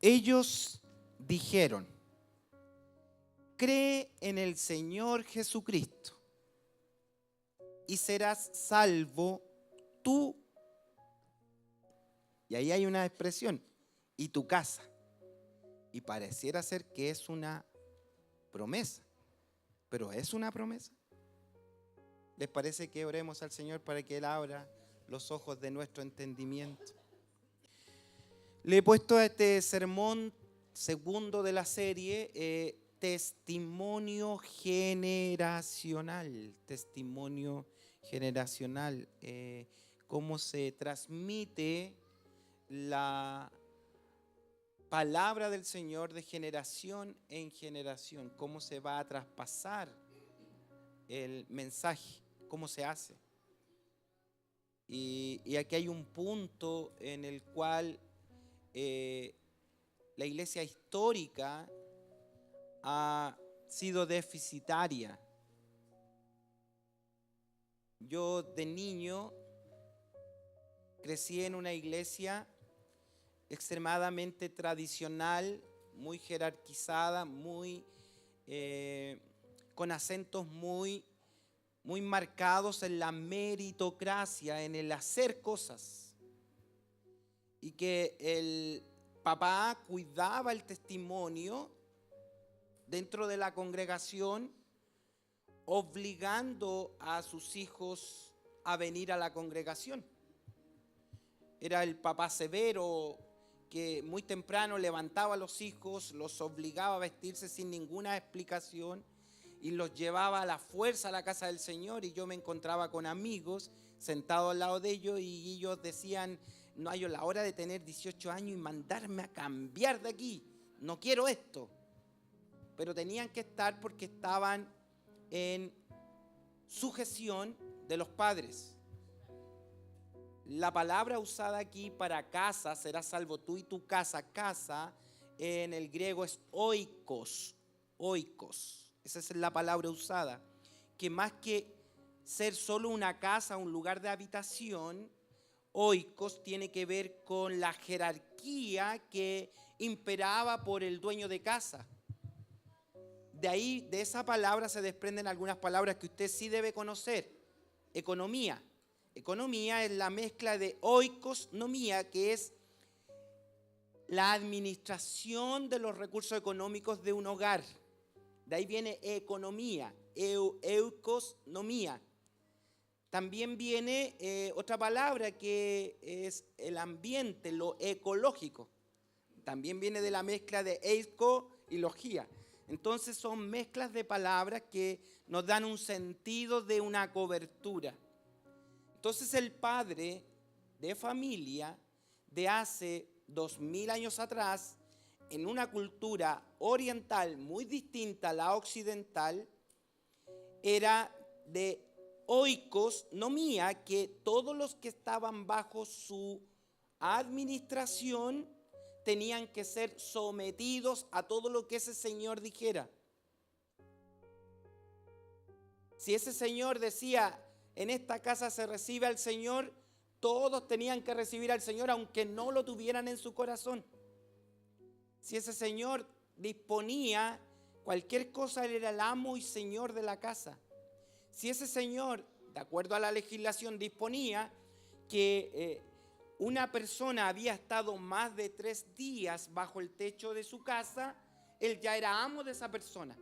Ellos dijeron: cree en el Señor Jesucristo y serás salvo tú. Y ahí hay una expresión: y tu casa. Y pareciera ser que es una promesa, pero ¿es una promesa? ¿Les parece que oremos al Señor para que Él abra los ojos de nuestro entendimiento? Le he puesto a este sermón segundo de la serie testimonio generacional. Testimonio generacional. Cómo se transmite la palabra del Señor de generación en generación. Cómo se va a traspasar el mensaje. Cómo se hace. Y aquí hay un punto en el cual la iglesia histórica ha sido deficitaria. Yo de niño crecí en una iglesia extremadamente tradicional, muy jerarquizada, muy con acentos muy marcados en la meritocracia, en el hacer cosas. Y que el papá cuidaba el testimonio dentro de la congregación, obligando a sus hijos a venir a la congregación. Era el papá severo que muy temprano levantaba a los hijos, los obligaba a vestirse sin ninguna explicación y los llevaba a la fuerza a la casa del Señor. Y yo me encontraba con amigos sentados al lado de ellos y ellos decían: no hay la hora de tener 18 años y mandarme a cambiar de aquí, no quiero esto. Pero tenían que estar porque estaban en sujeción de los padres. La palabra usada aquí para casa, serás salvo tú y tu casa, casa, en el griego es oikos, oikos. Esa es la palabra usada, que más que ser solo una casa, un lugar de habitación, oikos tiene que ver con la jerarquía que imperaba por el dueño de casa. De ahí, de esa palabra se desprenden algunas palabras que usted sí debe conocer. Economía. Economía es la mezcla de oikos, nomía, que es la administración de los recursos económicos de un hogar. De ahí viene economía, eukos, nomía. También viene otra palabra que es el ambiente, lo ecológico. También viene de la mezcla de eiko y logía. Entonces son mezclas de palabras que nos dan un sentido de una cobertura. Entonces el padre de familia de hace 2000 años atrás, en una cultura oriental muy distinta a la occidental, era de oikos, nomía, que todos los que estaban bajo su administración tenían que ser sometidos a todo lo que ese señor dijera. Si ese señor decía: en esta casa se recibe al Señor, todos tenían que recibir al Señor aunque no lo tuvieran en su corazón. Si ese señor disponía cualquier cosa, él era el amo y señor de la casa. Si ese señor, de acuerdo a la legislación, disponía que una persona había estado más de 3 días bajo el techo de su casa, él ya era amo de esa persona.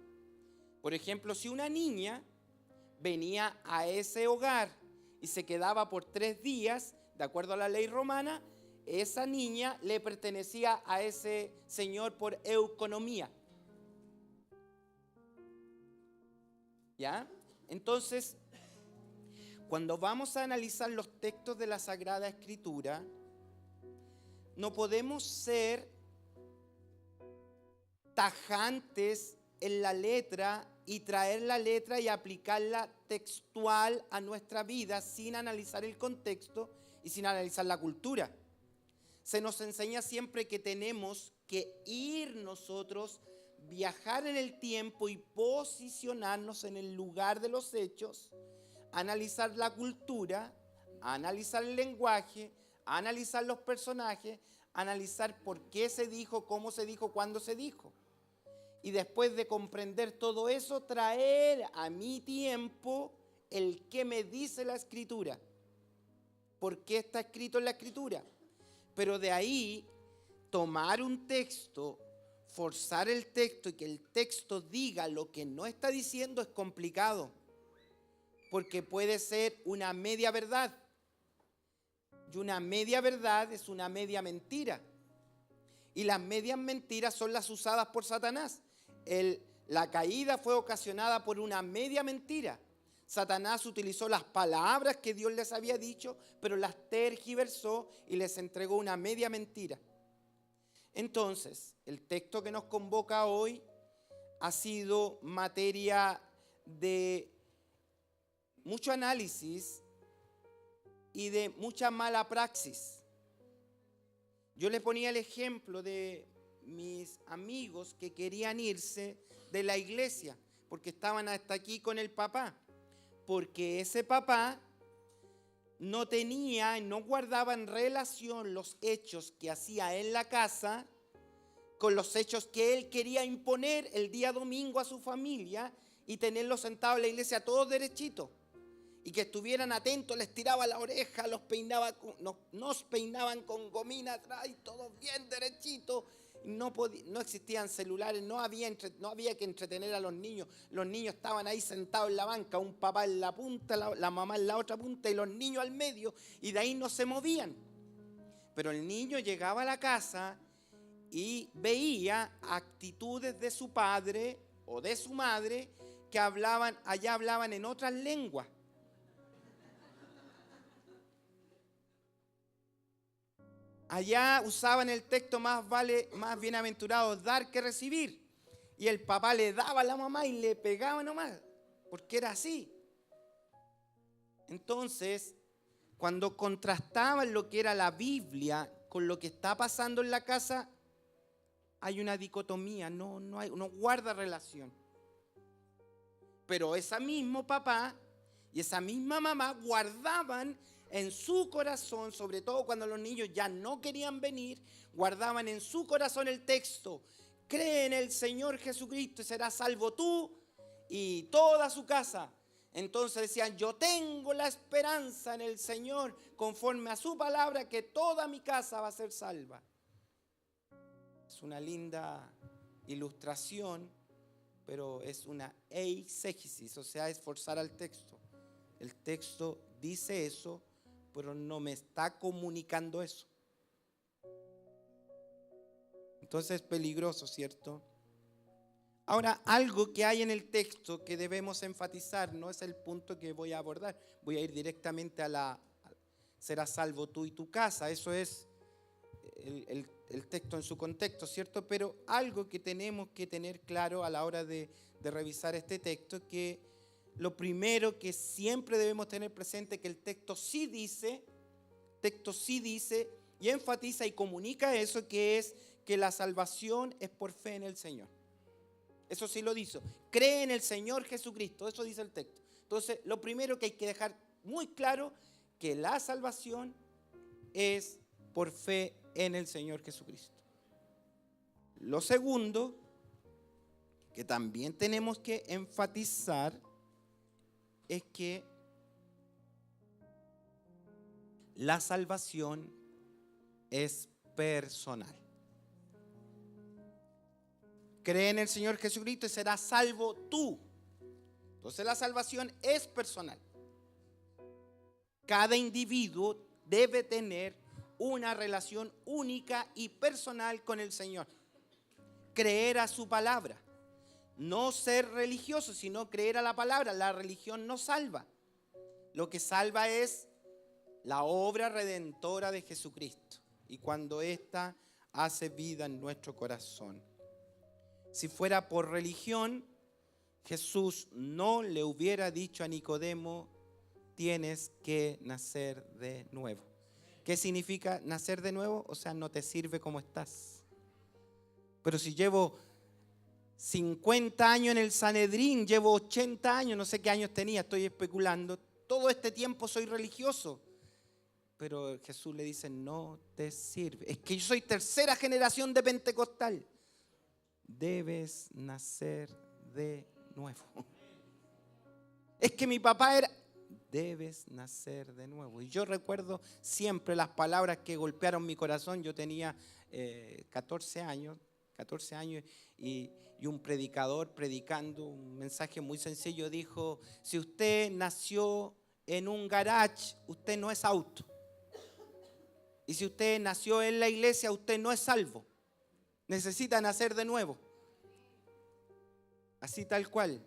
Por ejemplo, si una niña venía a ese hogar y se quedaba por 3 días, de acuerdo a la ley romana, esa niña le pertenecía a ese señor por euconomía. ¿Ya? Entonces, cuando vamos a analizar los textos de la Sagrada Escritura, no podemos ser tajantes en la letra y traer la letra y aplicarla textual a nuestra vida sin analizar el contexto y sin analizar la cultura. Se nos enseña siempre que tenemos que ir nosotros, viajar en el tiempo y posicionarnos en el lugar de los hechos, analizar la cultura, analizar el lenguaje, analizar los personajes, analizar por qué se dijo, cómo se dijo, cuándo se dijo. Y después de comprender todo eso, traer a mi tiempo el qué me dice la Escritura. ¿Por qué está escrito en la Escritura? Pero de ahí, tomar un texto, forzar el texto y que el texto diga lo que no está diciendo es complicado. Porque puede ser una media verdad. Y una media verdad es una media mentira. Y las medias mentiras son las usadas por Satanás. La caída fue ocasionada por una media mentira. Satanás utilizó las palabras que Dios les había dicho, pero las tergiversó y les entregó una media mentira. Entonces, el texto que nos convoca hoy ha sido materia de mucho análisis y de mucha mala praxis. Yo le ponía el ejemplo de mis amigos que querían irse de la iglesia porque estaban hasta aquí con el papá, porque ese papá no guardaba en relación los hechos que hacía en la casa con los hechos que él quería imponer el día domingo a su familia y tenerlos sentados en la iglesia todos derechitos. Y que estuvieran atentos, les tiraba la oreja, nos peinaban con gomina atrás y todos bien derechitos. No existían celulares, no había que entretener a los niños. Los niños estaban ahí sentados en la banca, un papá en la punta, la mamá en la otra punta y los niños al medio, y de ahí no se movían. Pero el niño llegaba a la casa y veía actitudes de su padre o de su madre que allá hablaban en otras lenguas. Allá usaban el texto más bienaventurado dar que recibir. Y el papá le daba a la mamá y le pegaba nomás, porque era así. Entonces, cuando contrastaban lo que era la Biblia con lo que está pasando en la casa, hay una dicotomía, no guarda relación. Pero ese mismo papá y esa misma mamá guardaban en su corazón, sobre todo cuando los niños ya no querían venir, guardaban en su corazón el texto: cree en el Señor Jesucristo y serás salvo tú y toda su casa. Entonces decían: yo tengo la esperanza en el Señor, conforme a su palabra, que toda mi casa va a ser salva. Es una linda ilustración, pero es una eisegesis, o sea, es forzar al texto. El texto dice eso, pero no me está comunicando eso. Entonces es peligroso, ¿cierto? Ahora, algo que hay en el texto que debemos enfatizar, no es el punto que voy a abordar. Voy a ir directamente serás salvo tú y tu casa. Eso es el texto en su contexto, ¿cierto? Pero algo que tenemos que tener claro a la hora de revisar este texto, que lo primero que siempre debemos tener presente es que el texto sí dice y enfatiza y comunica eso, que es que la salvación es por fe en el Señor. Eso sí lo dice. Cree en el Señor Jesucristo, eso dice el texto. Entonces, lo primero que hay que dejar muy claro, que la salvación es por fe en el Señor Jesucristo. Lo segundo que también tenemos que enfatizar es que la salvación es personal. Cree en el Señor Jesucristo y serás salvo tú. Entonces la salvación es personal. Cada individuo debe tener una relación única y personal con el Señor. Creer a su palabra. No ser religioso, sino creer a la palabra. La religión no salva. Lo que salva es la obra redentora de Jesucristo. Y cuando ésta hace vida en nuestro corazón. Si fuera por religión, Jesús no le hubiera dicho a Nicodemo: tienes que nacer de nuevo. ¿Qué significa nacer de nuevo? O sea, no te sirve como estás. Pero si llevo 50 años en el Sanedrín, llevo 80 años, no sé qué años tenía, estoy especulando, todo este tiempo soy religioso. Pero Jesús le dice, no te sirve. Es que yo soy tercera generación de pentecostal. Debes nacer de nuevo. Es que mi papá era... Debes nacer de nuevo. Y yo recuerdo siempre las palabras que golpearon mi corazón. Yo tenía 14 años y un predicador predicando un mensaje muy sencillo dijo, si usted nació en un garage, usted no es auto. Y si usted nació en la iglesia, usted no es salvo. Necesita nacer de nuevo. Así tal cual.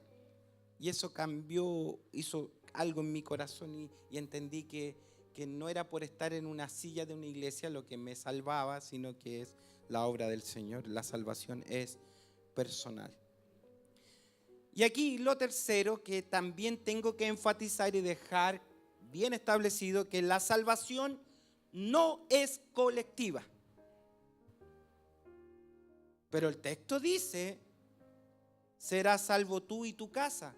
Y eso cambió, hizo algo en mi corazón y entendí que no era por estar en una silla de una iglesia lo que me salvaba, sino que es la obra del Señor. La salvación es personal. Y aquí lo tercero que también tengo que enfatizar y dejar bien establecido, que la salvación no es colectiva. Pero el texto dice, serás salvo tú y tu casa.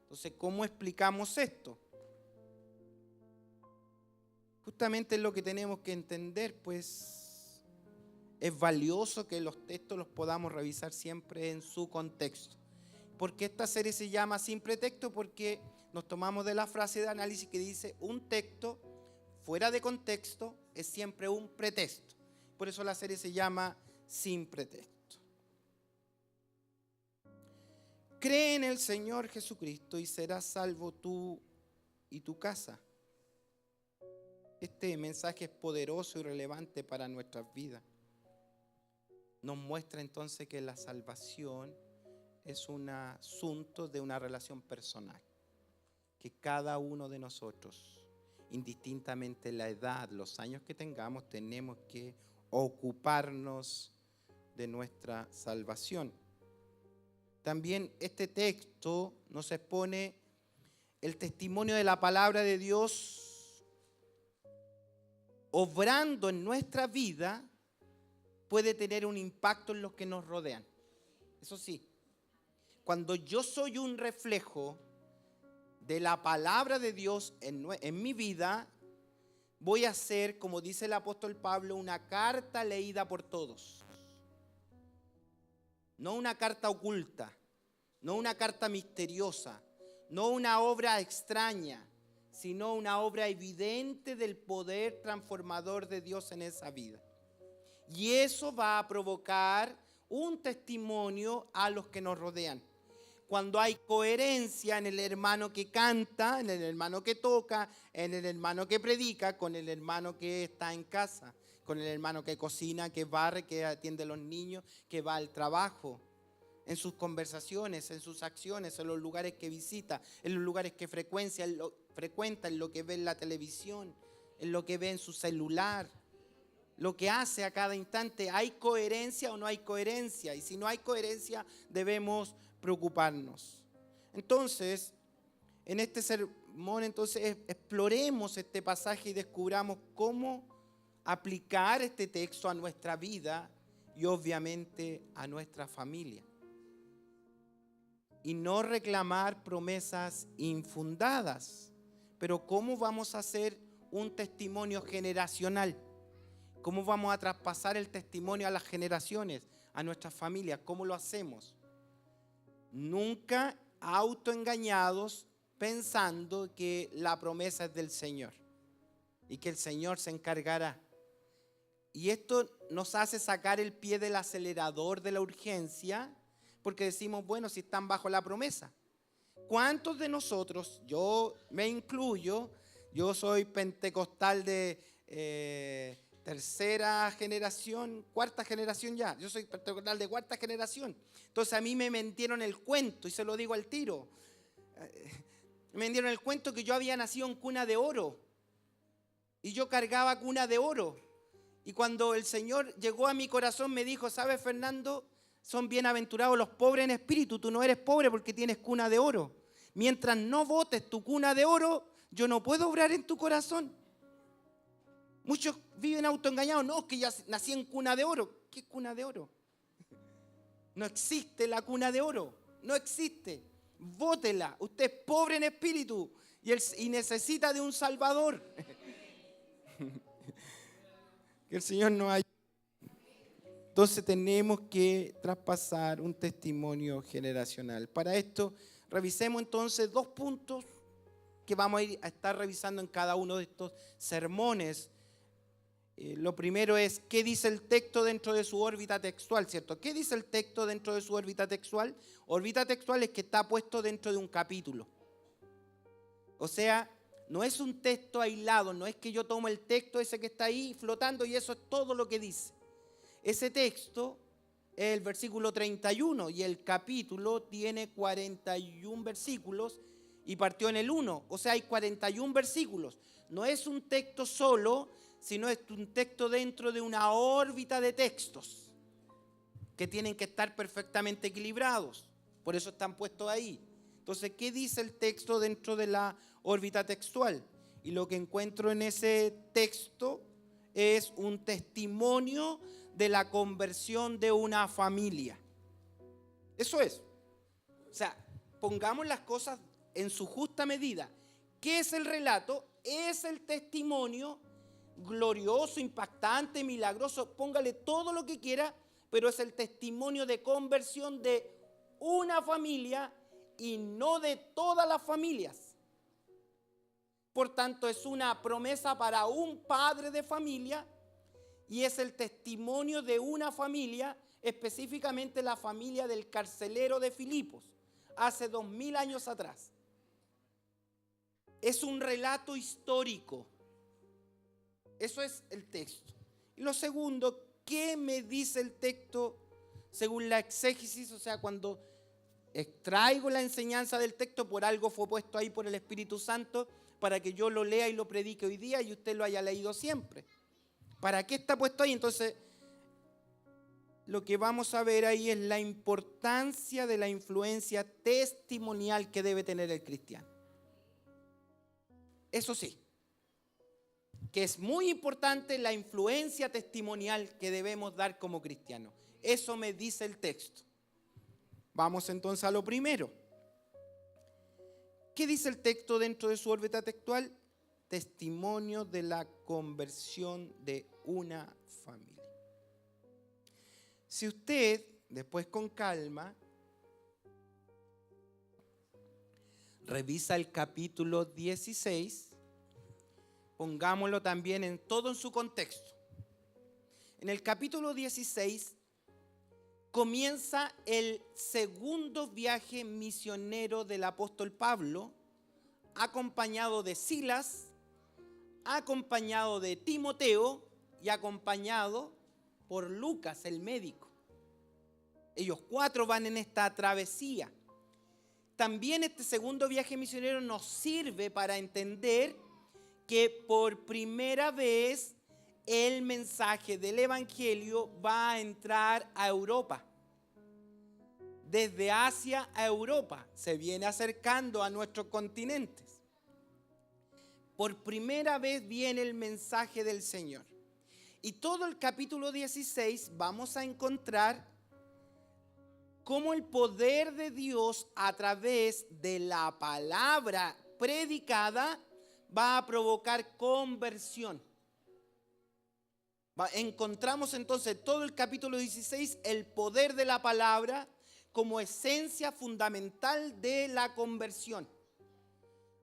Entonces, ¿cómo explicamos esto? Justamente es lo que tenemos que entender, pues es valioso que los textos los podamos revisar siempre en su contexto. ¿Por qué esta serie se llama Sin Pretexto? Porque nos tomamos de la frase de análisis que dice un texto fuera de contexto es siempre un pretexto. Por eso la serie se llama Sin Pretexto. Cree en el Señor Jesucristo y serás salvo tú y tu casa. Este mensaje es poderoso y relevante para nuestras vidas. Nos muestra entonces que la salvación es un asunto de una relación personal. Que cada uno de nosotros, indistintamente la edad, los años que tengamos, tenemos que ocuparnos de nuestra salvación. También este texto nos expone el testimonio de la palabra de Dios obrando en nuestra vida puede tener un impacto en los que nos rodean. Eso sí, cuando yo soy un reflejo de la palabra de Dios en mi vida, voy a ser, como dice el apóstol Pablo, una carta leída por todos. No una carta oculta, no una carta misteriosa, no una obra extraña, sino una obra evidente del poder transformador de Dios en esa vida. Y eso va a provocar un testimonio a los que nos rodean. Cuando hay coherencia en el hermano que canta, en el hermano que toca, en el hermano que predica, con el hermano que está en casa, con el hermano que cocina, que barre, que atiende a los niños, que va al trabajo, en sus conversaciones, en sus acciones, en los lugares que visita, en los lugares que frecuenta, en lo que ve en la televisión, en lo que ve en su celular, lo que hace a cada instante. ¿Hay coherencia o no hay coherencia? Y si no hay coherencia, debemos preocuparnos. Entonces, en este sermón, exploremos este pasaje y descubramos cómo aplicar este texto a nuestra vida y obviamente a nuestra familia. Y no reclamar promesas infundadas. Pero ¿cómo vamos a hacer un testimonio generacional? ¿Cómo vamos a traspasar el testimonio a las generaciones, a nuestras familias? ¿Cómo lo hacemos? Nunca autoengañados pensando que la promesa es del Señor y que el Señor se encargará. Y esto nos hace sacar el pie del acelerador de la urgencia porque decimos, bueno, si están bajo la promesa. ¿Cuántos de nosotros, yo me incluyo, yo soy pentecostal de tercera generación, cuarta generación ya. Yo soy pentecostal de cuarta generación. Entonces a mí me vendieron el cuento, y se lo digo al tiro. Me vendieron el cuento que yo había nacido en cuna de oro. Y yo cargaba cuna de oro. Y cuando el Señor llegó a mi corazón me dijo, ¿sabes, Fernando? Son bienaventurados los pobres en espíritu. Tú no eres pobre porque tienes cuna de oro. Mientras no botes tu cuna de oro, yo no puedo obrar en tu corazón. Muchos viven autoengañados. No, que ya nací en cuna de oro. ¿Qué cuna de oro? No existe la cuna de oro. No existe. Bótela. Usted es pobre en espíritu y necesita de un Salvador. Que el Señor nos ayude. Entonces tenemos que traspasar un testimonio generacional. Para esto, revisemos entonces 2 puntos que vamos a estar revisando en cada uno de estos sermones. Lo primero es, ¿qué dice el texto dentro de su órbita textual? ¿Cierto? ¿Qué dice el texto dentro de su órbita textual? Órbita textual es que está puesto dentro de un capítulo. O sea, no es un texto aislado, no es que yo tomo el texto ese que está ahí flotando y eso es todo lo que dice. Ese texto es el versículo 31 y el capítulo tiene 41 versículos y partió en el 1. O sea, hay 41 versículos. No es un texto solo, sino es un texto dentro de una órbita de textos que tienen que estar perfectamente equilibrados. Por eso están puestos ahí. Entonces, ¿qué dice el texto dentro de la órbita textual? Y lo que encuentro en ese texto es un testimonio de la conversión de una familia. Eso es. O sea, pongamos las cosas en su justa medida. ¿Qué es el relato? Es el testimonio glorioso, impactante, milagroso. Póngale todo lo que quiera, pero es el testimonio de conversión de una familia y no de todas las familias. Por tanto, es una promesa para un padre de familia y es el testimonio de una familia, específicamente la familia del carcelero de Filipos, hace 2000 años atrás. Es un relato histórico. Eso es el texto. Y lo segundo, ¿qué me dice el texto según la exégesis? O sea, cuando extraigo la enseñanza del texto, por algo fue puesto ahí por el Espíritu Santo, para que yo lo lea y lo predique hoy día y usted lo haya leído siempre. ¿Para qué está puesto ahí? Entonces, lo que vamos a ver ahí es la importancia de la influencia testimonial que debe tener el cristiano. Eso sí, que es muy importante la influencia testimonial que debemos dar como cristianos. Eso me dice el texto. Vamos entonces a lo primero. ¿Qué dice el texto dentro de su órbita textual? Testimonio de la conversión de una familia. Si usted, después con calma, revisa el capítulo 16, pongámoslo también en todo en su contexto. En el capítulo 16 comienza el segundo viaje misionero del apóstol Pablo, acompañado de Silas, acompañado de Timoteo y acompañado por Lucas, el médico. Ellos 4 van en esta travesía. También este segundo viaje misionero nos sirve para entender que por primera vez el mensaje del evangelio va a entrar a Europa. Desde Asia a Europa se viene acercando a nuestros continentes. Por primera vez viene el mensaje del Señor. Y todo el capítulo 16 vamos a encontrar cómo el poder de Dios a través de la palabra predicada va a provocar conversión. Encontramos entonces todo el capítulo 16 el poder de la palabra como esencia fundamental de la conversión.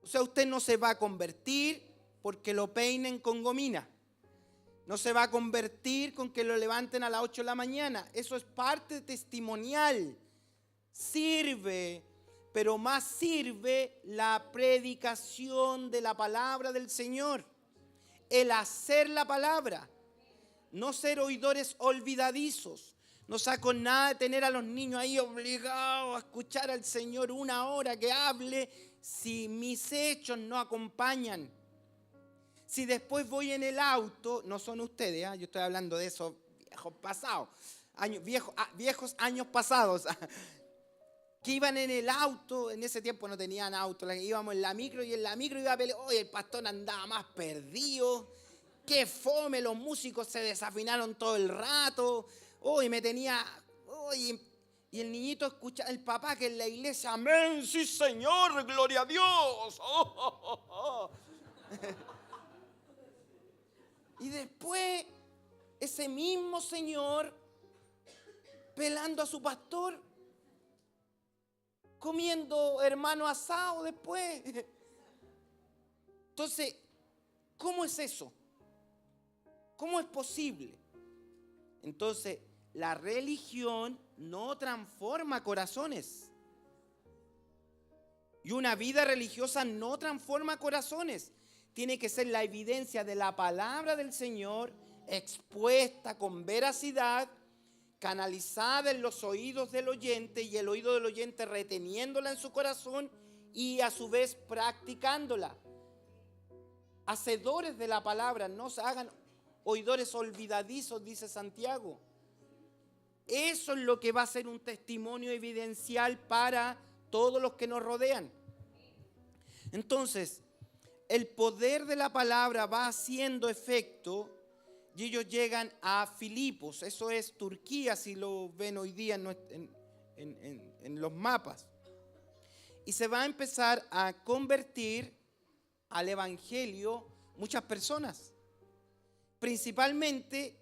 O sea, usted no se va a convertir porque lo peinen con gomina. No se va a convertir con que lo levanten a las 8 de la mañana. Eso es parte testimonial. Sirve, pero más sirve la predicación de la palabra del Señor. El hacer la palabra. No ser oidores olvidadizos. No saco nada de tener a los niños ahí obligados a escuchar al Señor 1 hora que hable si mis hechos no acompañan. Si después voy en el auto, no son ustedes, yo estoy hablando de esos viejos pasados, viejos años pasados, que iban en el auto, en ese tiempo no tenían auto, íbamos en la micro y en la micro iba a pelear, oye, el pastor andaba más perdido, qué fome, los músicos se desafinaron todo el rato, oye, me tenía, oye, y el niñito escucha, el papá que en la iglesia, amén, sí Señor, gloria a Dios. después ese mismo señor pelando a su pastor, comiendo hermano asado después. Entonces, ¿cómo es eso? ¿Cómo es posible? Entonces, la religión no transforma corazones. Y una vida religiosa no transforma corazones. Tiene que ser la evidencia de la palabra del Señor, expuesta con veracidad, canalizada en los oídos del oyente y el oído del oyente reteniéndola en su corazón y a su vez practicándola. Hacedores de la palabra, no se hagan oidores olvidadizos, dice Santiago. Eso es lo que va a ser un testimonio evidencial para todos los que nos rodean. Entonces, el poder de la palabra va haciendo efecto y ellos llegan a Filipos. Eso es Turquía, si lo ven hoy día en los mapas. Y se va a empezar a convertir al evangelio muchas personas. Principalmente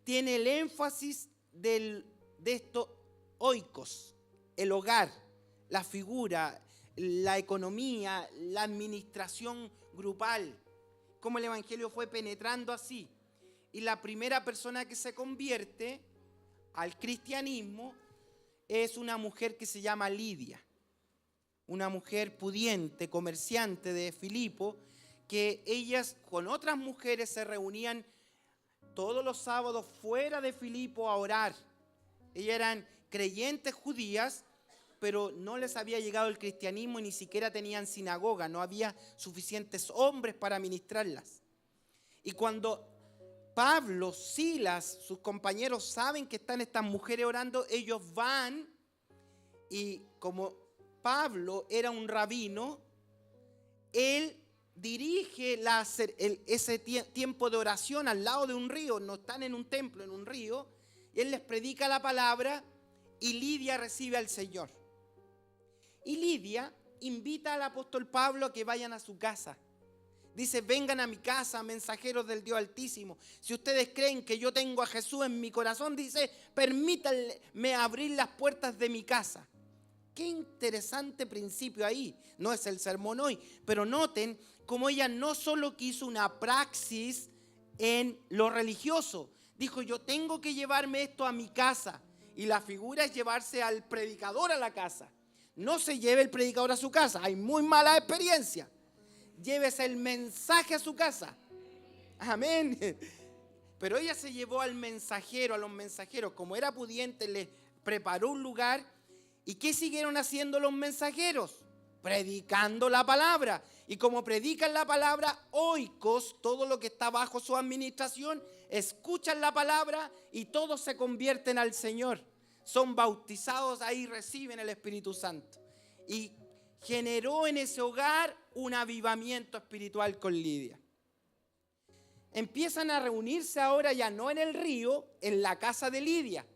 tiene el énfasis de esto oikos, el hogar, la figura, la economía, la administración grupal, cómo el evangelio fue penetrando así. Y la primera persona que se convierte al cristianismo es una mujer que se llama Lidia, una mujer pudiente, comerciante de Filipo, que ellas con otras mujeres se reunían todos los sábados fuera de Filipo a orar. Ellas eran creyentes judías, pero no les había llegado el cristianismo y ni siquiera tenían sinagoga, no había suficientes hombres para ministrarlas. Y cuando Pablo, Silas, sus compañeros saben que están estas mujeres orando, ellos van y como Pablo era un rabino, él dirige ese tiempo de oración al lado de un río, no están en un templo, en un río, y él les predica la palabra y Lidia recibe al Señor. Y Lidia invita al apóstol Pablo a que vayan a su casa. Dice, vengan a mi casa, mensajeros del Dios Altísimo. Si ustedes creen que yo tengo a Jesús en mi corazón, dice, permítanme abrir las puertas de mi casa. Qué interesante principio ahí. No es el sermón hoy, pero noten cómo ella no solo quiso una praxis en lo religioso. Dijo, yo tengo que llevarme esto a mi casa. Y la figura es llevarse al predicador a la casa. No se lleve el predicador a su casa. Hay muy mala experiencia. Llévese el mensaje a su casa. Amén. Pero ella se llevó al mensajero, a los mensajeros. Como era pudiente, les preparó un lugar. ¿Y qué siguieron haciendo los mensajeros? Predicando la palabra. Y como predican la palabra, oikos, todo lo que está bajo su administración, escuchan la palabra y todos se convierten al Señor. Son bautizados, ahí reciben el Espíritu Santo. Y generó en ese hogar un avivamiento espiritual con Lidia. Empiezan a reunirse ahora ya no en el río, en la casa de Lidia.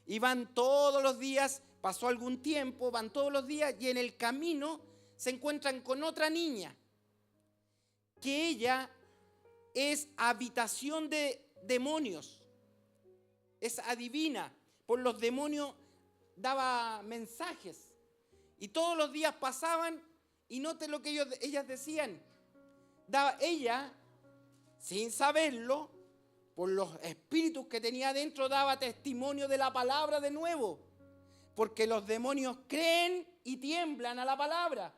Y van todos los días, pasó algún tiempo, van todos los días y en el camino se encuentran con otra niña, que ella es habitación de demonios, es adivina, por los demonios daba mensajes. Y todos los días pasaban y noten lo que ellas decían. Ella, sin saberlo, por los espíritus que tenía dentro, daba testimonio de la palabra de nuevo. Porque los demonios creen y tiemblan a la palabra.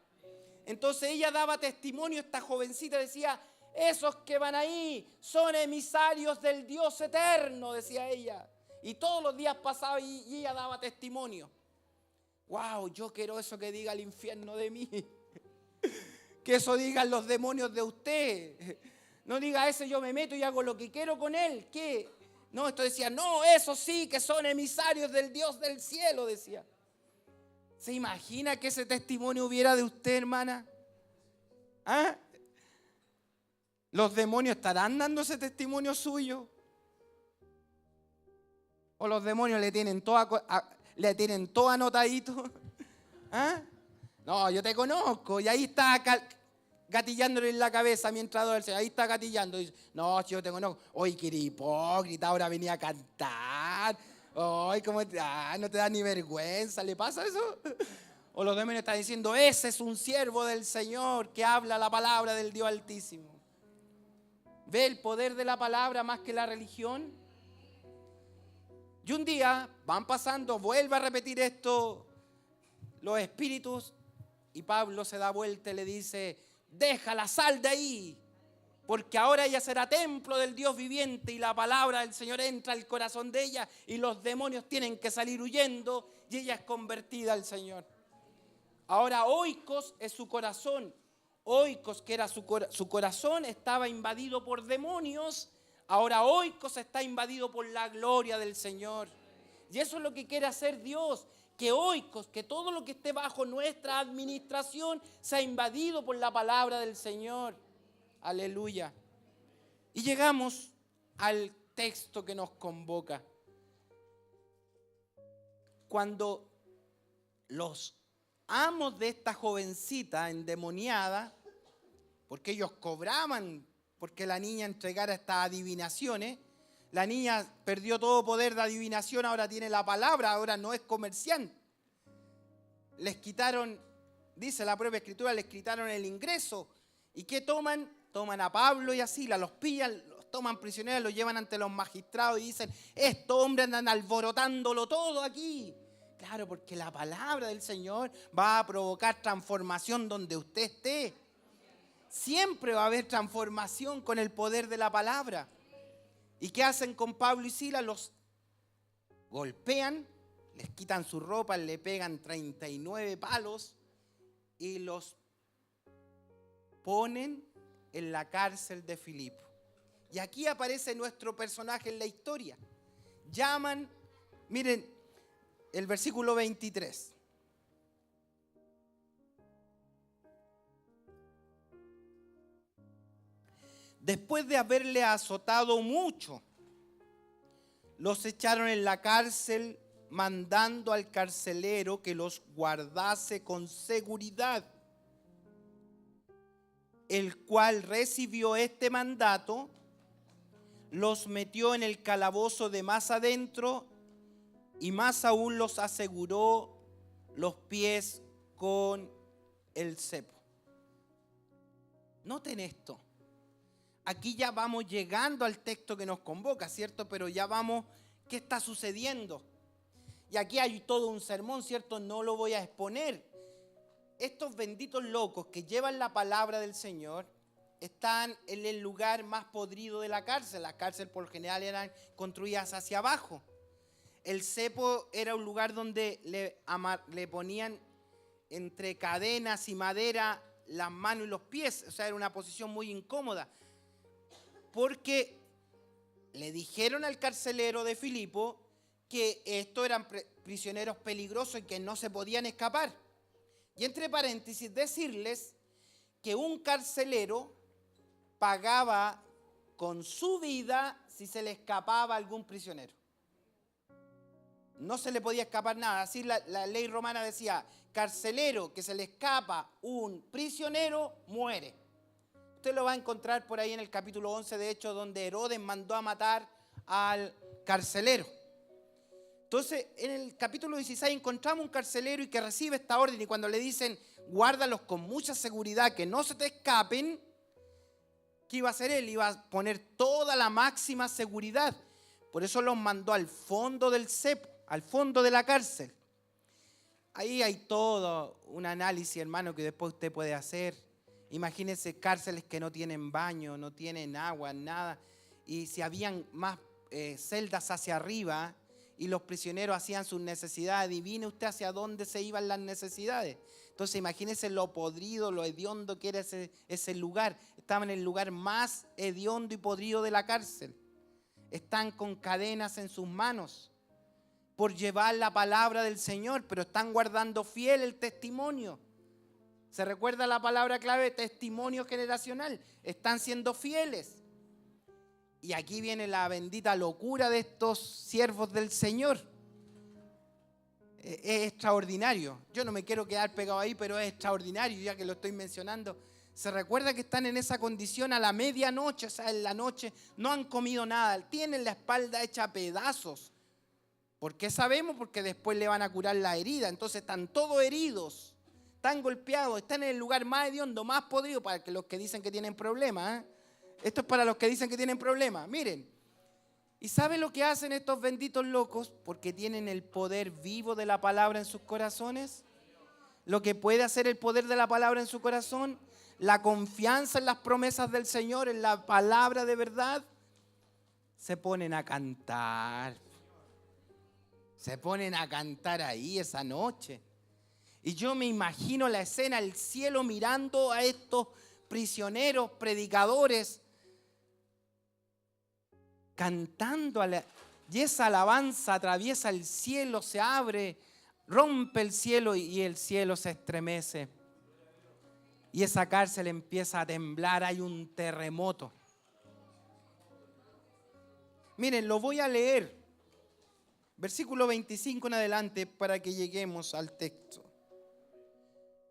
Entonces ella daba testimonio, esta jovencita decía, esos que van ahí son emisarios del Dios eterno, decía ella. Y todos los días pasaba y ella daba testimonio. Wow, yo quiero eso que diga el infierno de mí. Que eso digan los demonios de usted. No diga ese yo me meto y hago lo que quiero con él. ¿Qué? No, esto decía, no, esos sí que son emisarios del Dios del cielo, decía. ¿Se imagina que ese testimonio hubiera de usted, hermana? ¿Ah? ¿Los demonios estarán dando ese testimonio suyo? ¿O los demonios le tienen todo anotadito? ¿Ah? No, yo te conozco y ahí está gatillándole en la cabeza mientras adora al Señor. Ahí está gatillando. Dice, no, si yo tengo no. Oye, que eres hipócrita, ahora venía a cantar. Ay, ¿cómo no te da ni vergüenza? ¿Le pasa eso? O los demonios están diciendo, ese es un siervo del Señor que habla la palabra del Dios Altísimo. ¿Ve el poder de la palabra más que la religión? Y un día van pasando, vuelve a repetir esto, los espíritus, y Pablo se da vuelta y le dice, déjala, sal de ahí, porque ahora ella será templo del Dios viviente y la palabra del Señor entra al corazón de ella y los demonios tienen que salir huyendo y ella es convertida al Señor. Ahora oikos es su corazón. Oikos, que era su corazón, estaba invadido por demonios. Ahora oikos está invadido por la gloria del Señor. Y eso es lo que quiere hacer Dios. Que oikos, que todo lo que esté bajo nuestra administración sea invadido por la palabra del Señor. Aleluya. Y llegamos al texto que nos convoca. Cuando los amos de esta jovencita endemoniada, porque ellos cobraban porque la niña entregara estas adivinaciones, la niña perdió todo poder de adivinación, ahora tiene la palabra, ahora no es comerciante. Les quitaron, dice la propia escritura, les quitaron el ingreso. ¿Y qué toman? Toman a Pablo y a Silas, los pillan, los toman prisioneros, los llevan ante los magistrados y dicen, estos hombres andan alborotándolo todo aquí. Claro, porque la palabra del Señor va a provocar transformación donde usted esté. Siempre va a haber transformación con el poder de la palabra. ¿Y qué hacen con Pablo y Silas? Los golpean, les quitan su ropa, le pegan 39 palos y los ponen en la cárcel de Filipo. Y aquí aparece nuestro personaje en la historia. Llaman, miren, el versículo 23. Después de haberle azotado mucho, los echaron en la cárcel, mandando al carcelero que los guardase con seguridad, el cual recibió este mandato, los metió en el calabozo de más adentro y más aún los aseguró los pies con el cepo. Noten esto. Aquí ya vamos llegando al texto que nos convoca, ¿cierto? Pero ya vamos, ¿qué está sucediendo? Y aquí hay todo un sermón, ¿cierto? No lo voy a exponer. Estos benditos locos que llevan la palabra del Señor están en el lugar más podrido de la cárcel. Las cárceles por lo general eran construidas hacia abajo. El cepo era un lugar donde le ponían entre cadenas y madera las manos y los pies. O sea, era una posición muy incómoda. Porque le dijeron al carcelero de Filipo que estos eran prisioneros peligrosos y que no se podían escapar. Y entre paréntesis decirles que un carcelero pagaba con su vida si se le escapaba a algún prisionero. No se le podía escapar nada. Así la ley romana decía, carcelero que se le escapa un prisionero, muere. Usted lo va a encontrar por ahí en el capítulo 11 de Hechos, donde Herodes mandó a matar al carcelero. Entonces, en el capítulo 16 encontramos un carcelero y que recibe esta orden, y cuando le dicen, guárdalos con mucha seguridad, que no se te escapen, ¿qué iba a hacer él? Iba a poner toda la máxima seguridad. Por eso los mandó al fondo del cepo, al fondo de la cárcel. Ahí hay todo un análisis, hermano, que después usted puede hacer. Imagínense cárceles que no tienen baño, no tienen agua, nada. Y si habían más celdas hacia arriba y los prisioneros hacían sus necesidades, adivine usted hacia dónde se iban las necesidades. Entonces imagínense lo podrido, lo hediondo que era ese lugar. Estaban en el lugar más hediondo y podrido de la cárcel. Están con cadenas en sus manos por llevar la palabra del Señor, pero están guardando fiel el testimonio. ¿Se recuerda la palabra clave? Testimonio generacional. Están siendo fieles. Y aquí viene la bendita locura de estos siervos del Señor. Es extraordinario. Yo no me quiero quedar pegado ahí, pero es extraordinario ya que lo estoy mencionando. Se recuerda que están en esa condición a la medianoche, o sea, en la noche, no han comido nada, tienen la espalda hecha a pedazos. ¿Por qué sabemos? Porque después le van a curar la herida. Entonces están todos heridos, están golpeados, están en el lugar más hediondo, más podrido, para que los que dicen que tienen problemas. Esto es para los que dicen que tienen problemas. Miren, ¿y saben lo que hacen estos benditos locos? Porque tienen el poder vivo de la palabra en sus corazones. Lo que puede hacer el poder de la palabra en su corazón, la confianza en las promesas del Señor, en la palabra de verdad, se ponen a cantar. Se ponen a cantar ahí esa noche. Y yo me imagino la escena, el cielo mirando a estos prisioneros, predicadores, cantando. Y esa alabanza atraviesa el cielo, se abre, rompe el cielo y el cielo se estremece. Y esa cárcel empieza a temblar, hay un terremoto. Miren, lo voy a leer. Versículo 25 en adelante para que lleguemos al texto.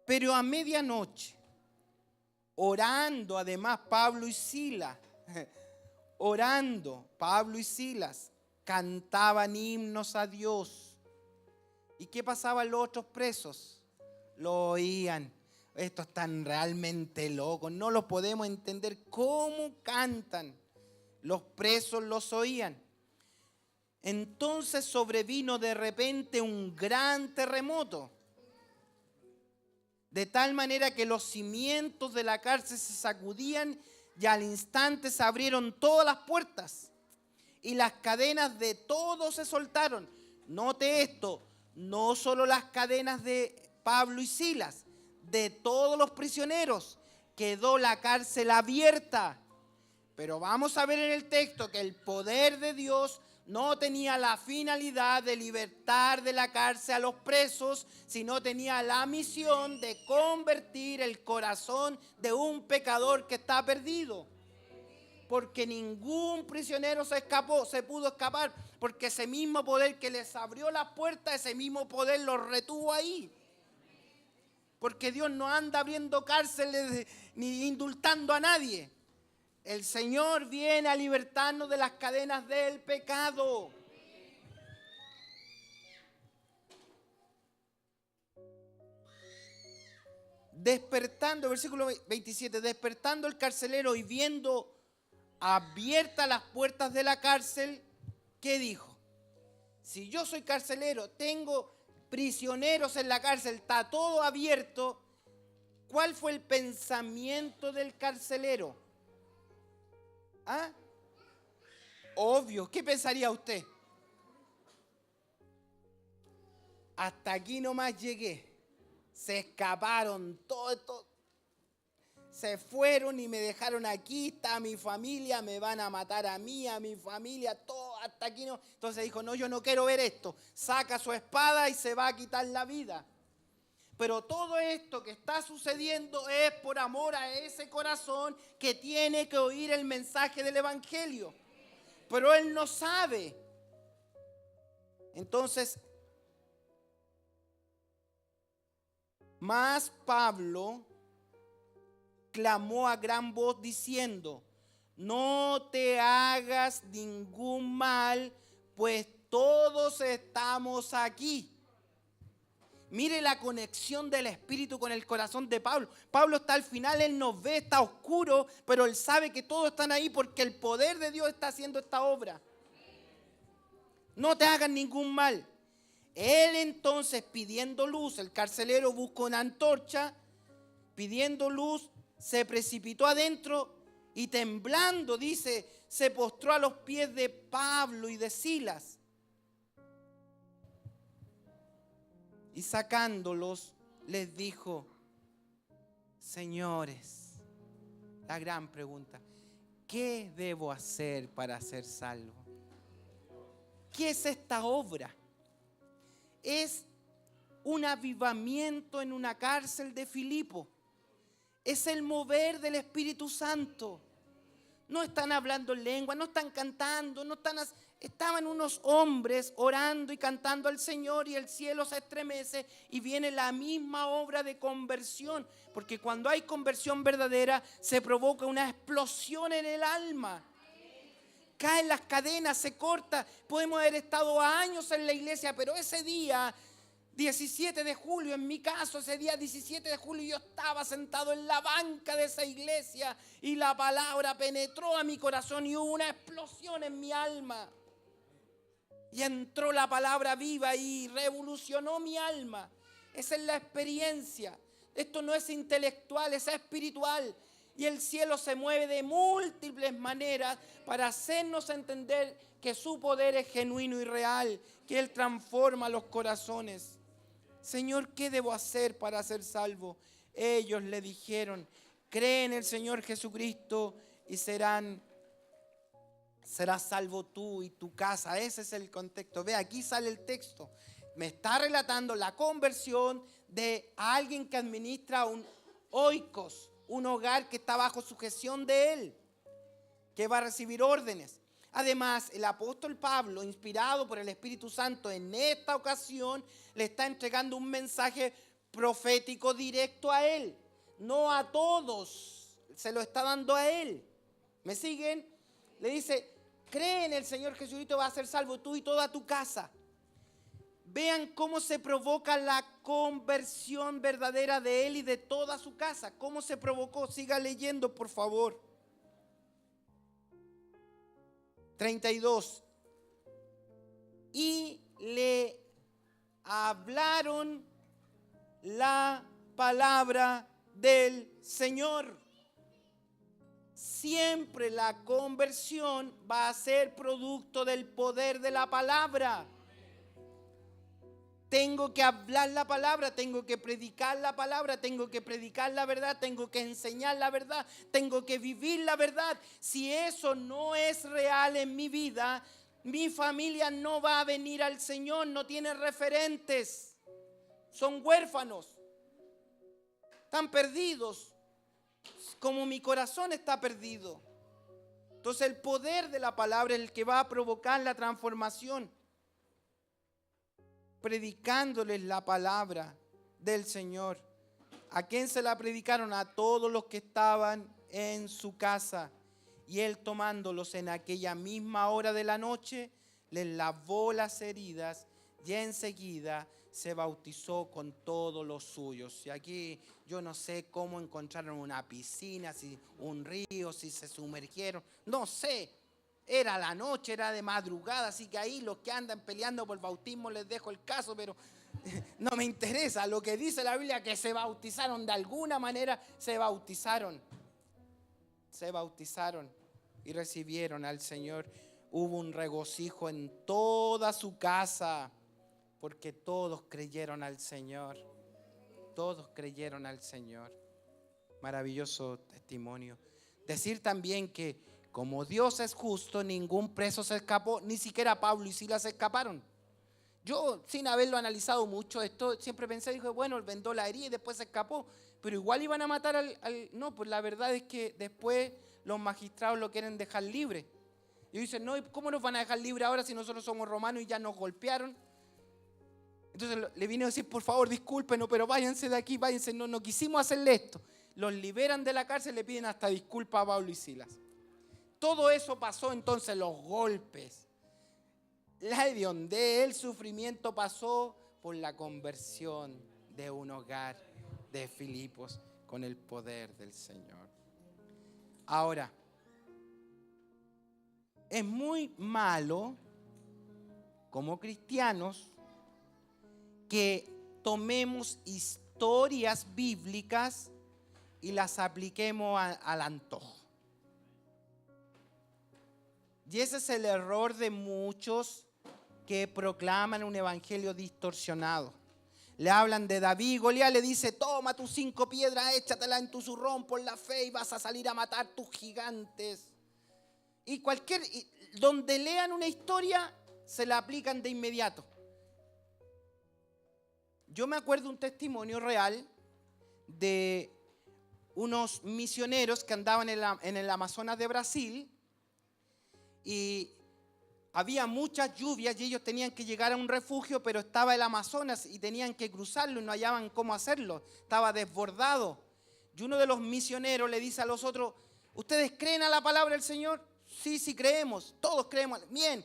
Pero a medianoche, orando además Pablo y Silas, cantaban himnos a Dios. ¿Y qué pasaba en los otros presos? Lo oían. Estos están realmente locos, no los podemos entender cómo cantan. Los presos los oían. Entonces sobrevino de repente un gran terremoto, de tal manera que los cimientos de la cárcel se sacudían y al instante se abrieron todas las puertas y las cadenas de todos se soltaron. Note esto, no solo las cadenas de Pablo y Silas, de todos los prisioneros, quedó la cárcel abierta. Pero vamos a ver en el texto que el poder de Dios no tenía la finalidad de libertar de la cárcel a los presos, sino tenía la misión de convertir el corazón de un pecador que está perdido. Porque ningún prisionero se pudo escapar, porque ese mismo poder que les abrió las puertas, ese mismo poder los retuvo ahí. Porque Dios no anda abriendo cárceles ni indultando a nadie. El Señor viene a libertarnos de las cadenas del pecado. Despertando, versículo 27, despertando el carcelero y viendo abiertas las puertas de la cárcel, ¿qué dijo? Si yo soy carcelero, tengo prisioneros en la cárcel, está todo abierto, ¿cuál fue el pensamiento del carcelero? ¿Ah? Obvio, ¿qué pensaría usted? Hasta aquí nomás llegué. Se escaparon todos, se fueron y me dejaron aquí, está mi familia, me van a matar a mí, a mi familia, todo, hasta aquí no. Entonces dijo, no, yo no quiero ver esto. Saca su espada y se va a quitar la vida. Pero todo esto que está sucediendo es por amor a ese corazón que tiene que oír el mensaje del Evangelio. Pero él no sabe. Entonces, más Pablo clamó a gran voz diciendo, no te hagas ningún mal, pues todos estamos aquí. Mire la conexión del Espíritu con el corazón de Pablo. Pablo está al final, él nos ve, está oscuro, pero él sabe que todos están ahí porque el poder de Dios está haciendo esta obra. No te hagan ningún mal. Él entonces, pidiendo luz, el carcelero buscó una antorcha, pidiendo luz, se precipitó adentro y temblando, dice, se postró a los pies de Pablo y de Silas. Y sacándolos, les dijo, señores, la gran pregunta, ¿qué debo hacer para ser salvo? ¿Qué es esta obra? Es un avivamiento en una cárcel de Filipo. Es el mover del Espíritu Santo. no están hablando en lengua, no están cantando, estaban unos hombres orando y cantando al Señor, y el cielo se estremece y viene la misma obra de conversión, porque cuando hay conversión verdadera se provoca una explosión en el alma. Caen las cadenas, se corta. Podemos haber estado años en la iglesia, pero ese día 17 de julio, en mi caso, ese día 17 de julio, yo estaba sentado en la banca de esa iglesia y la palabra penetró a mi corazón y hubo una explosión en mi alma. Y entró la palabra viva y revolucionó mi alma. Esa es la experiencia. Esto no es intelectual, es espiritual. Y el cielo se mueve de múltiples maneras para hacernos entender que su poder es genuino y real, que Él transforma los corazones. Señor, ¿qué debo hacer para ser salvo? Ellos le dijeron, cree en el Señor Jesucristo y serás salvo tú y tu casa. Ese es el contexto. Ve, aquí sale el texto. Me está relatando la conversión de alguien que administra un oikos, un hogar que está bajo sujeción de él, que va a recibir órdenes. Además, el apóstol Pablo, inspirado por el Espíritu Santo, en esta ocasión le está entregando un mensaje profético directo a él. No a todos, se lo está dando a él. ¿Me siguen? Le dice, cree en el Señor Jesucristo, vas a ser salvo tú y toda tu casa. Vean cómo se provoca la conversión verdadera de él y de toda su casa. ¿Cómo se provocó? Siga leyendo, por favor. 32. Y le hablaron la palabra del Señor. Siempre la conversión va a ser producto del poder de la palabra. Tengo que hablar la palabra, tengo que predicar la palabra, tengo que predicar la verdad, tengo que enseñar la verdad, tengo que vivir la verdad. Si eso no es real en mi vida, mi familia no va a venir al Señor, no tiene referentes, son huérfanos, están perdidos, como mi corazón está perdido. Entonces el poder de la palabra es el que va a provocar la transformación. Predicándoles la palabra del Señor. ¿A quién se la predicaron? A todos los que estaban en su casa. Y él, tomándolos en aquella misma hora de la noche, les lavó las heridas y enseguida se bautizó con todos los suyos. Y aquí yo no sé cómo encontraron una piscina, si un río, si se sumergieron, no sé. Era la noche, era de madrugada, así que ahí los que andan peleando por bautismo les dejo el caso, pero no me interesa. Lo que dice la Biblia, que se bautizaron de alguna manera, se bautizaron y recibieron al Señor. Hubo un regocijo en toda su casa, porque todos creyeron al Señor. Todos creyeron al Señor. Maravilloso testimonio. Decir también que como Dios es justo, ningún preso se escapó, ni siquiera Pablo y Silas se escaparon. Yo, sin haberlo analizado mucho esto, siempre pensé, dije, bueno, él vendó la herida y después se escapó, pero igual iban a matar No, pues la verdad es que después los magistrados lo quieren dejar libre. Y dicen, no, ¿cómo nos van a dejar libre ahora si nosotros somos romanos y ya nos golpearon? Entonces le vino a decir, por favor, discúlpenos, pero váyanse de aquí, váyanse, no quisimos hacerle esto. Los liberan de la cárcel, le piden hasta disculpas a Pablo y Silas. Todo eso pasó, entonces los golpes, la hediondez, el sufrimiento pasó por la conversión de un hogar de Filipos con el poder del Señor. Ahora, es muy malo como cristianos que tomemos historias bíblicas y las apliquemos al antojo. Y ese es el error de muchos que proclaman un evangelio distorsionado. Le hablan de David y Goliat, le dice, toma tus 5 piedras, échatela en tu zurrón por la fe y vas a salir a matar tus gigantes. Y donde lean una historia, se la aplican de inmediato. Yo me acuerdo un testimonio real de unos misioneros que andaban en el Amazonas de Brasil y había muchas lluvias y ellos tenían que llegar a un refugio, pero estaba el Amazonas y tenían que cruzarlo y no hallaban cómo hacerlo, estaba desbordado. Y uno de los misioneros le dice a los otros: ¿ustedes creen a la palabra del Señor? Sí, sí creemos, todos creemos. Bien,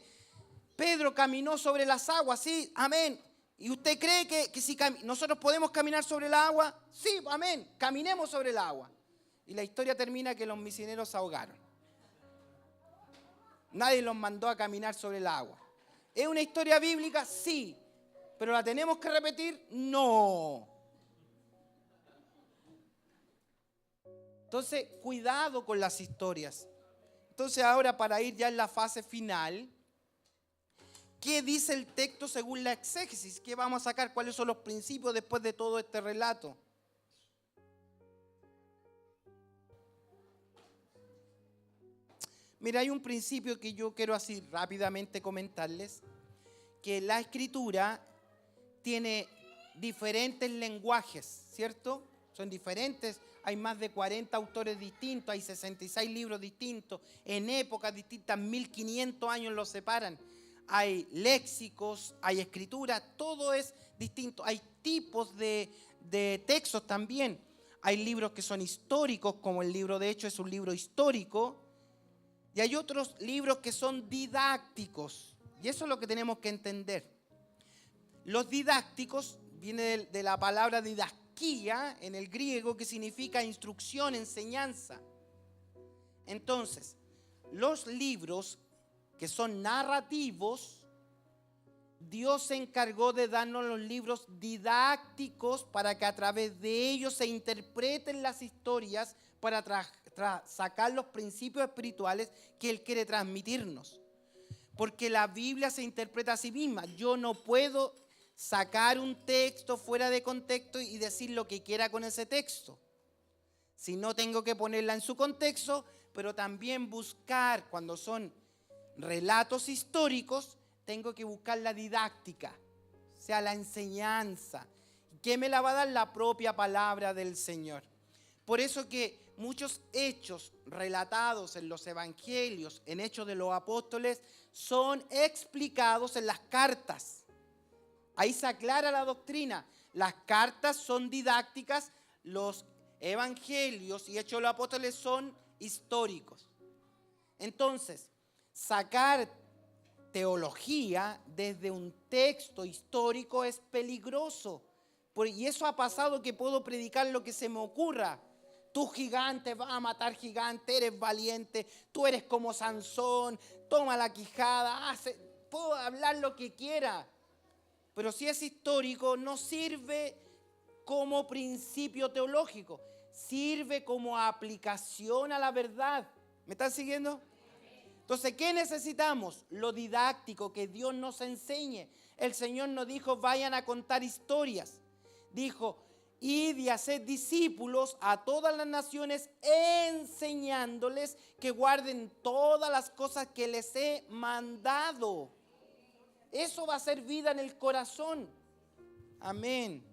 Pedro caminó sobre las aguas, sí, amén. ¿Y usted cree que si nosotros podemos caminar sobre el agua? Sí, amén, caminemos sobre el agua. Y la historia termina que los misioneros se ahogaron. Nadie los mandó a caminar sobre el agua. ¿Es una historia bíblica? Sí. ¿Pero la tenemos que repetir? No. Entonces, cuidado con las historias. Entonces, ahora para ir ya en la fase final, ¿qué dice el texto según la exégesis? ¿Qué vamos a sacar? ¿Cuáles son los principios después de todo este relato? Mira, hay un principio que yo quiero así rápidamente comentarles, que la escritura tiene diferentes lenguajes, ¿cierto? Son diferentes, hay más de 40 autores distintos, hay 66 libros distintos, en épocas distintas, 1500 años los separan. Hay léxicos, hay escritura, todo es distinto. Hay tipos de textos también. Hay libros que son históricos, como el libro de Hechos es un libro histórico. Y hay otros libros que son didácticos. Y eso es lo que tenemos que entender. Los didácticos viene de la palabra didasquía en el griego, que significa instrucción, enseñanza. Entonces, los libros que son narrativos, Dios se encargó de darnos los libros didácticos para que a través de ellos se interpreten las historias para sacar los principios espirituales que Él quiere transmitirnos. Porque la Biblia se interpreta a sí misma. Yo no puedo sacar un texto fuera de contexto y decir lo que quiera con ese texto. Si no, tengo que ponerla en su contexto, pero también buscar, cuando son relatos históricos, tengo que buscar la didáctica, o sea, la enseñanza. ¿Qué me la va a dar? La propia palabra del Señor. Por eso que muchos hechos relatados en los evangelios, en Hechos de los Apóstoles, son explicados en las cartas. Ahí se aclara la doctrina. Las cartas son didácticas, los evangelios y Hechos de los Apóstoles son históricos. Entonces, sacar teología desde un texto histórico es peligroso. Y eso ha pasado, que puedo predicar lo que se me ocurra. Tú gigante, vas a matar gigante, eres valiente, tú eres como Sansón, toma la quijada, puedo hablar lo que quiera. Pero si es histórico, no sirve como principio teológico, sirve como aplicación a la verdad. ¿Me están siguiendo? Entonces, ¿qué necesitamos? Lo didáctico, que Dios nos enseñe. El Señor nos dijo: vayan a contar historias. Dijo: id y haced discípulos a todas las naciones, enseñándoles que guarden todas las cosas que les he mandado. Eso va a ser vida en el corazón. Amén.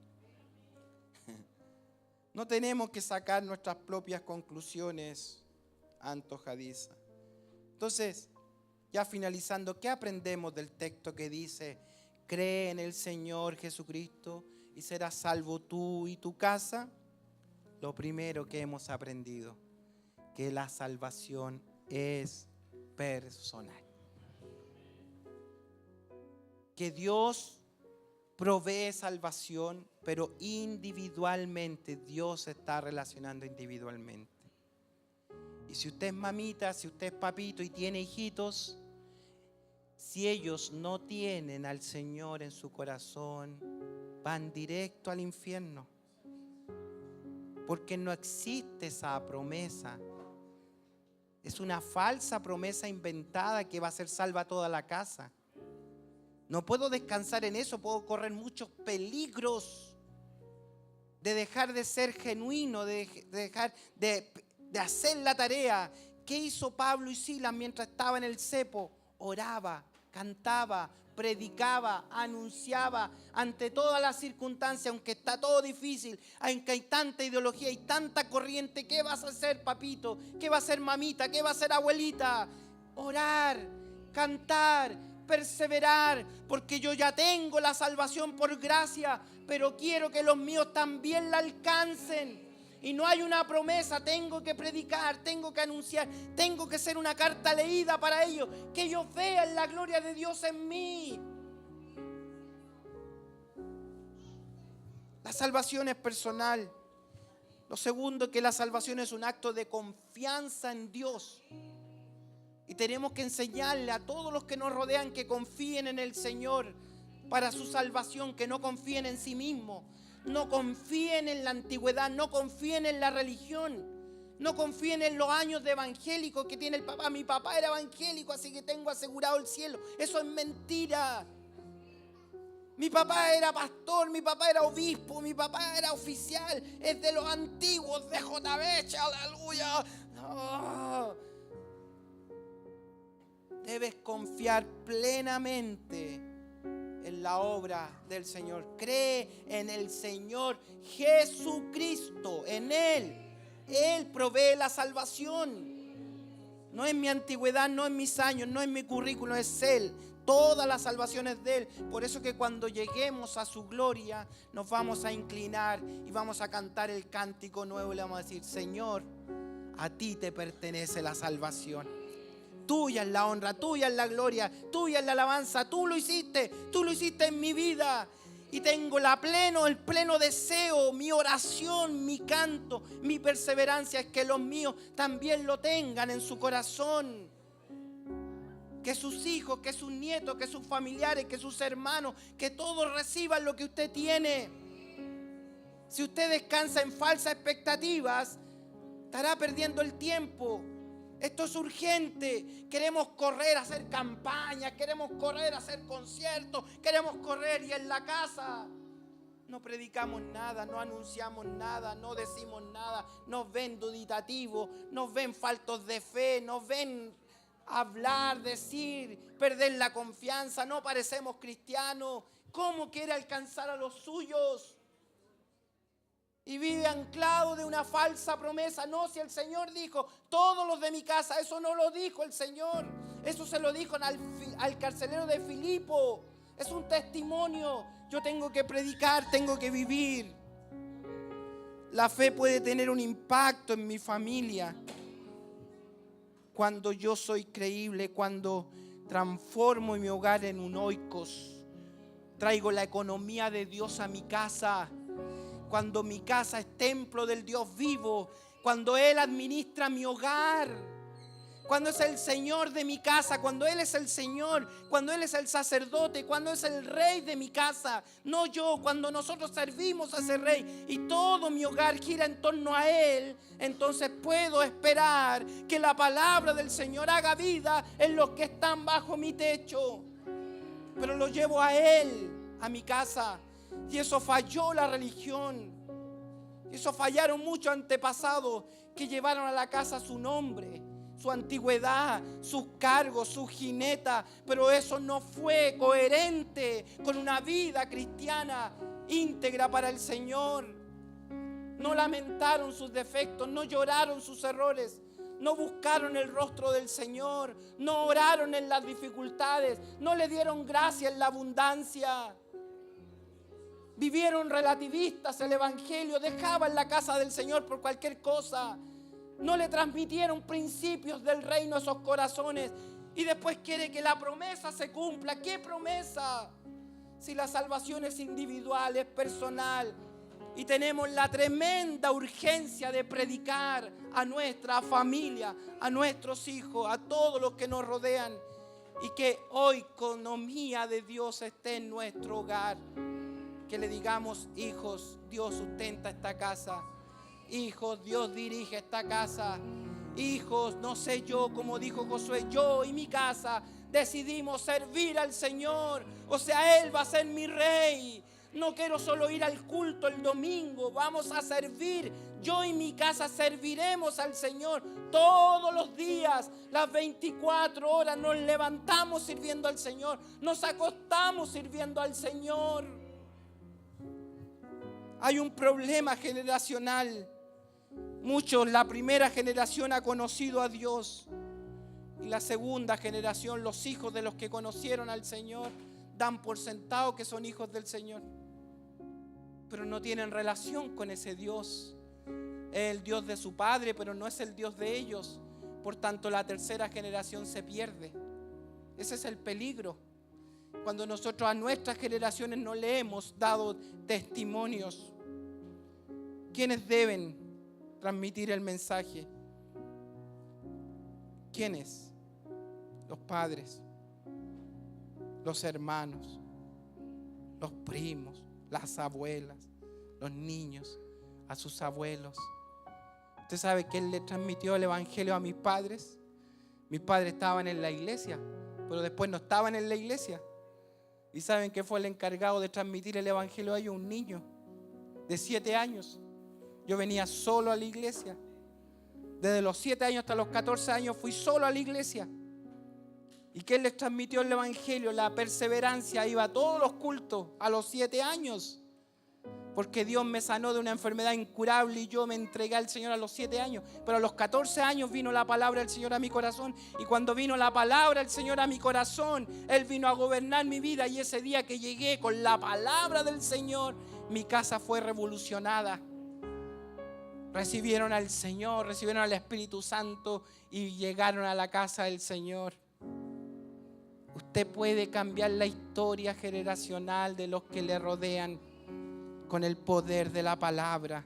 No tenemos que sacar nuestras propias conclusiones antojadizas. Entonces, ya finalizando, ¿qué aprendemos del texto que dice: cree en el Señor Jesucristo y serás salvo tú y tu casa? Lo primero que hemos aprendido, que la salvación es personal. Que Dios provee salvación, pero individualmente. Dios se está relacionando individualmente. Y si usted es mamita, si usted es papito y tiene hijitos, si ellos no tienen al Señor en su corazón, van directo al infierno. Porque no existe esa promesa. Es una falsa promesa inventada que va a ser salva toda la casa. No puedo descansar en eso, puedo correr muchos peligros de dejar de ser genuino, de dejar de hacer la tarea. ¿Qué hizo Pablo y Silas mientras estaba en el cepo? Oraba, cantaba, predicaba, anunciaba ante todas las circunstancias, aunque está todo difícil, aunque hay tanta ideología y tanta corriente. ¿Qué vas a hacer, papito? ¿Qué va a hacer mamita? ¿Qué va a hacer abuelita? Orar, cantar, perseverar, porque yo ya tengo la salvación por gracia, pero quiero que los míos también la alcancen. Y no hay una promesa, tengo que predicar, tengo que anunciar, tengo que ser una carta leída para ellos, que ellos vean la gloria de Dios en mí. La salvación es personal. Lo segundo es que la salvación es un acto de confianza en Dios. Y tenemos que enseñarle a todos los que nos rodean que confíen en el Señor para su salvación, que no confíen en sí mismos. No confíen en la antigüedad, no confíen en la religión, no confíen en los años de evangélico que tiene el papá. Mi papá era evangélico, así que tengo asegurado el cielo. Eso es mentira. Mi papá era pastor, mi papá era obispo, mi papá era oficial. Es de los antiguos, de JB, aleluya. No. Debes confiar plenamente en la obra del Señor. Cree en el Señor Jesucristo, en Él. Él provee la salvación. No es mi antigüedad, no es mis años, no es mi currículum, es Él. Toda la salvación es de Él. Por eso que cuando lleguemos a su gloria, nos vamos a inclinar y vamos a cantar el cántico nuevo y le vamos a decir: Señor, a ti te pertenece la salvación. Tuya es la honra, tuya es la gloria, tuya es la alabanza. Tú lo hiciste en mi vida. Y tengo el pleno deseo, mi oración, mi canto, mi perseverancia es que los míos también lo tengan en su corazón. Que sus hijos, que sus nietos, que sus familiares, que sus hermanos, que todos reciban lo que usted tiene. Si usted descansa en falsas expectativas, estará perdiendo el tiempo. Esto es urgente. Queremos correr a hacer campañas, queremos correr a hacer conciertos, queremos correr y en la casa no predicamos nada, no anunciamos nada, no decimos nada. Nos ven duditativos, nos ven faltos de fe, nos ven hablar, decir, perder la confianza. No parecemos cristianos. ¿Cómo quiere alcanzar a los suyos? Y vive anclado de una falsa promesa. No, si el Señor dijo, todos los de mi casa. Eso no lo dijo el Señor. Eso se lo dijo al carcelero de Filipo. Es un testimonio. Yo tengo que predicar, tengo que vivir. La fe puede tener un impacto en mi familia cuando yo soy creíble, cuando transformo mi hogar en un oikos. Traigo la economía de Dios a mi casa. Cuando mi casa es templo del Dios vivo, cuando Él administra mi hogar, cuando es el Señor de mi casa, cuando Él es el Señor, cuando Él es el sacerdote, cuando es el rey de mi casa, no yo, cuando nosotros servimos a ese rey y todo mi hogar gira en torno a Él, entonces puedo esperar que la palabra del Señor haga vida en los que están bajo mi techo. Pero lo llevo a Él, a mi casa. Y eso falló la religión. Eso fallaron muchos antepasados que llevaron a la casa su nombre, su antigüedad, sus cargos, su jineta. Pero eso no fue coherente con una vida cristiana íntegra para el Señor. No lamentaron sus defectos, no lloraron sus errores, no buscaron el rostro del Señor, no oraron en las dificultades, no le dieron gracia en la abundancia. Vivieron relativistas el evangelio, dejaban la casa del Señor por cualquier cosa. No le transmitieron principios del reino a esos corazones. Y después quiere que la promesa se cumpla. ¿Qué promesa? Si la salvación es individual, es personal. Y tenemos la tremenda urgencia de predicar a nuestra familia, a nuestros hijos, a todos los que nos rodean. Y que hoy economía de Dios esté en nuestro hogar. Que le digamos: hijos, Dios sustenta esta casa. Hijos, Dios dirige esta casa. Hijos, no sé yo, como dijo Josué, yo y mi casa decidimos servir al Señor. O sea, Él va a ser mi rey. No quiero solo ir al culto el domingo. Vamos a servir Yo y mi casa serviremos al Señor todos los días, las 24 horas. Nos levantamos sirviendo al Señor, nos acostamos sirviendo al Señor. Hay un problema generacional. La primera generación ha conocido a Dios, y la segunda generación, los hijos de los que conocieron al Señor, dan por sentado que son hijos del Señor, pero no tienen relación con ese Dios. Es el Dios de su padre, pero no es el Dios de ellos. Por tanto, la tercera generación se pierde. Ese es el peligro. Cuando nosotros a nuestras generaciones no le hemos dado testimonios. ¿Quiénes deben transmitir el mensaje? ¿Quiénes? Los padres, los hermanos, los primos, las abuelas, los niños, a sus abuelos. ¿Usted sabe quién le transmitió el evangelio a mis padres? Mis padres estaban en la iglesia, pero después no estaban en la iglesia. ¿Y saben qué fue el encargado de transmitir el evangelio a ellos? Un niño de 7 años. Yo venía solo a la iglesia. Desde los 7 años hasta los 14 años fui solo a la iglesia. ¿Y quién les transmitió el evangelio? La perseverancia. Iba a todos los cultos a los 7 años. Porque Dios me sanó de una enfermedad incurable y yo me entregué al Señor a los 7 años. Pero a los 14 años vino la palabra del Señor a mi corazón. Y cuando vino la palabra del Señor a mi corazón, Él vino a gobernar mi vida. Y ese día que llegué con la palabra del Señor, mi casa fue revolucionada. Recibieron al Señor, recibieron al Espíritu Santo y llegaron a la casa del Señor. Usted puede cambiar la historia generacional de los que le rodean con el poder de la palabra.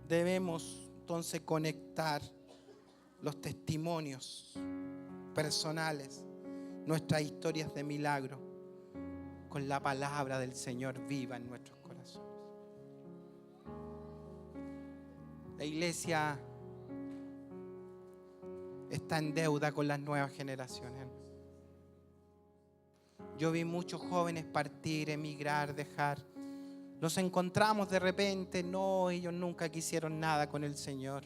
Debemos entonces conectar los testimonios personales, nuestras historias de milagro, con la palabra del Señor viva en nuestros corazones. La iglesia está en deuda con las nuevas generaciones. Yo vi muchos jóvenes partir, emigrar, dejar. Los encontramos de repente. No, ellos nunca quisieron nada con el Señor.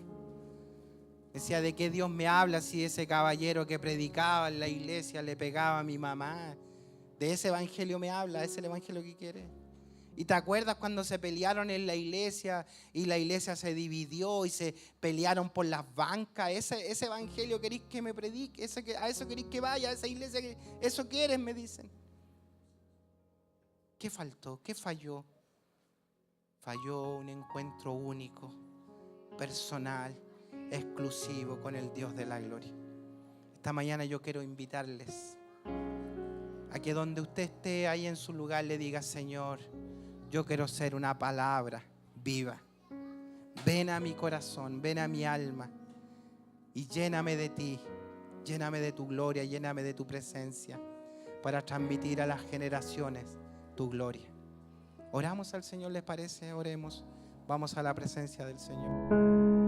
Decía, ¿de qué Dios me habla si ese caballero que predicaba en la iglesia le pegaba a mi mamá? De ese evangelio me habla, ese es el evangelio que quiere. ¿Y te acuerdas cuando se pelearon en la iglesia y la iglesia se dividió y se pelearon por las bancas? Ese evangelio queréis que me predique, a eso queréis que vaya, a esa iglesia, eso quieres, me dicen. ¿Qué faltó? ¿Qué falló? Falló un encuentro único, personal, exclusivo con el Dios de la gloria. Esta mañana yo quiero invitarles a que donde usted esté ahí en su lugar le diga, Señor, yo quiero ser una palabra viva. Ven a mi corazón, ven a mi alma y lléname de ti, lléname de tu gloria, lléname de tu presencia para transmitir a las generaciones tu gloria. Oramos al Señor, ¿les parece? Oremos. Vamos a la presencia del Señor.